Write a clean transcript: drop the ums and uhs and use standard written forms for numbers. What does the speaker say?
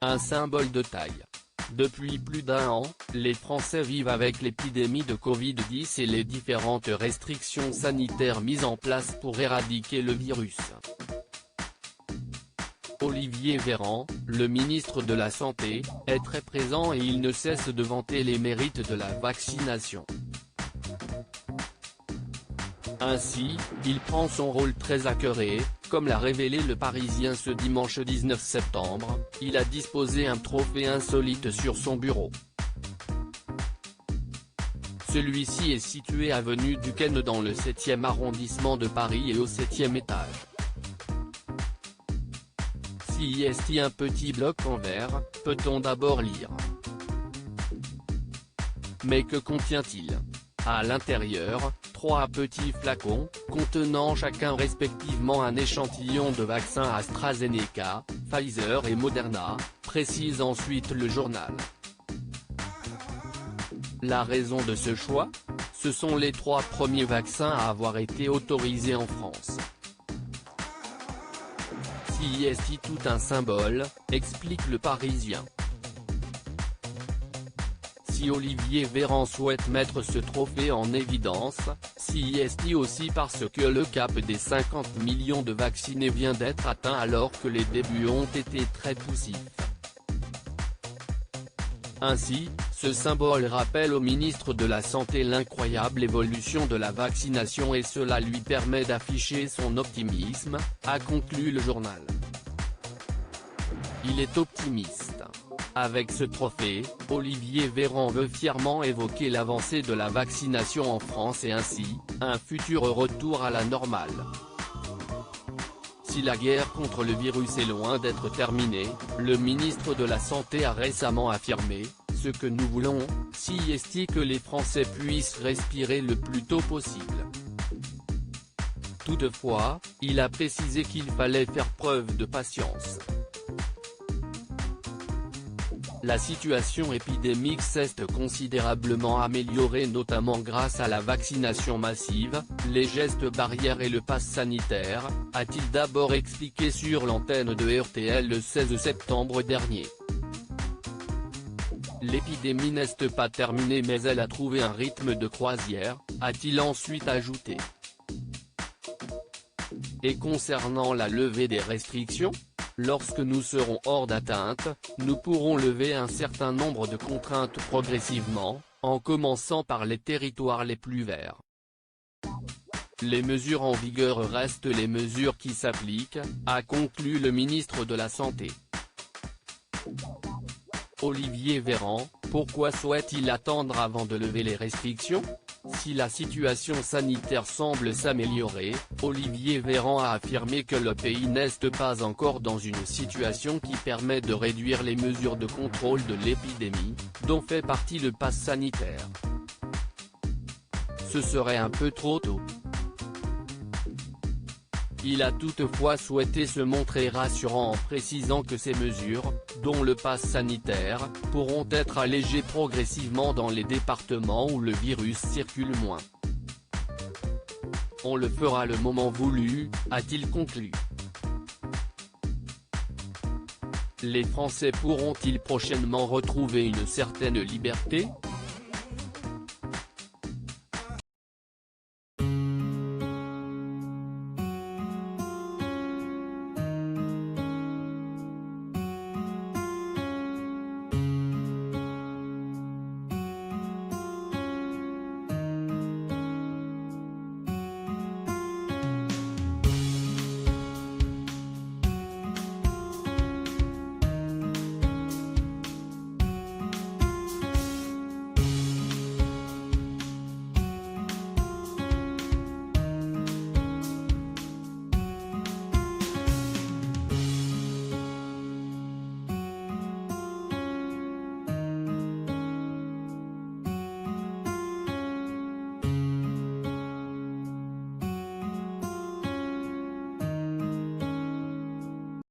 un symbole de taille. Depuis plus d'un an, les Français vivent avec l'épidémie de Covid-10 et les différentes restrictions sanitaires mises en place pour éradiquer le virus. Olivier Véran, le ministre de la Santé, est très présent et il ne cesse de vanter les mérites de la vaccination. Ainsi, il prend son rôle très à cœur et, comme l'a révélé Le Parisien ce dimanche 19 septembre, il a disposé un trophée insolite sur son bureau. Celui-ci est situé avenue Duquesne dans le 7e arrondissement de Paris et au 7e étage. S'il y a un petit bloc en verre, peut-on d'abord lire. Mais que contient-il ? À l'intérieur, 3 petits flacons, contenant chacun respectivement un échantillon de vaccins AstraZeneca, Pfizer et Moderna, précise ensuite le journal. La raison de ce choix ? Ce sont les 3 premiers vaccins à avoir été autorisés en France. Si est tout un symbole, explique Le Parisien. Si Olivier Véran souhaite mettre ce trophée en évidence, si est aussi parce que le cap des 50 millions de vaccinés vient d'être atteint alors que les débuts ont été très poussifs. Ainsi, ce symbole rappelle au ministre de la Santé l'incroyable évolution de la vaccination et cela lui permet d'afficher son optimisme, a conclu le journal. Il est optimiste. Avec ce trophée, Olivier Véran veut fièrement évoquer l'avancée de la vaccination en France et ainsi, un futur retour à la normale. Si la guerre contre le virus est loin d'être terminée, le ministre de la Santé a récemment affirmé, ce que nous voulons, si est que les Français puissent respirer le plus tôt possible. Toutefois, il a précisé qu'il fallait faire preuve de patience. La situation épidémique s'est considérablement améliorée notamment grâce à la vaccination massive, les gestes barrières et le pass sanitaire, a-t-il d'abord expliqué sur l'antenne de RTL le 16 septembre dernier. L'épidémie n'est pas terminée mais elle a trouvé un rythme de croisière, a-t-il ensuite ajouté. Et concernant la levée des restrictions ? Lorsque nous serons hors d'atteinte, nous pourrons lever un certain nombre de contraintes progressivement, en commençant par les territoires les plus verts. Les mesures en vigueur restent les mesures qui s'appliquent, a conclu le ministre de la Santé. Olivier Véran, pourquoi souhaite-t-il attendre avant de lever les restrictions ? Si la situation sanitaire semble s'améliorer, Olivier Véran a affirmé que le pays n'est pas encore dans une situation qui permet de réduire les mesures de contrôle de l'épidémie, dont fait partie le pass sanitaire. Ce serait un peu trop tôt. Il a toutefois souhaité se montrer rassurant en précisant que ces mesures, dont le pass sanitaire, pourront être allégées progressivement dans les départements où le virus circule moins. On le fera le moment voulu, a-t-il conclu. Les Français pourront-ils prochainement retrouver une certaine liberté ?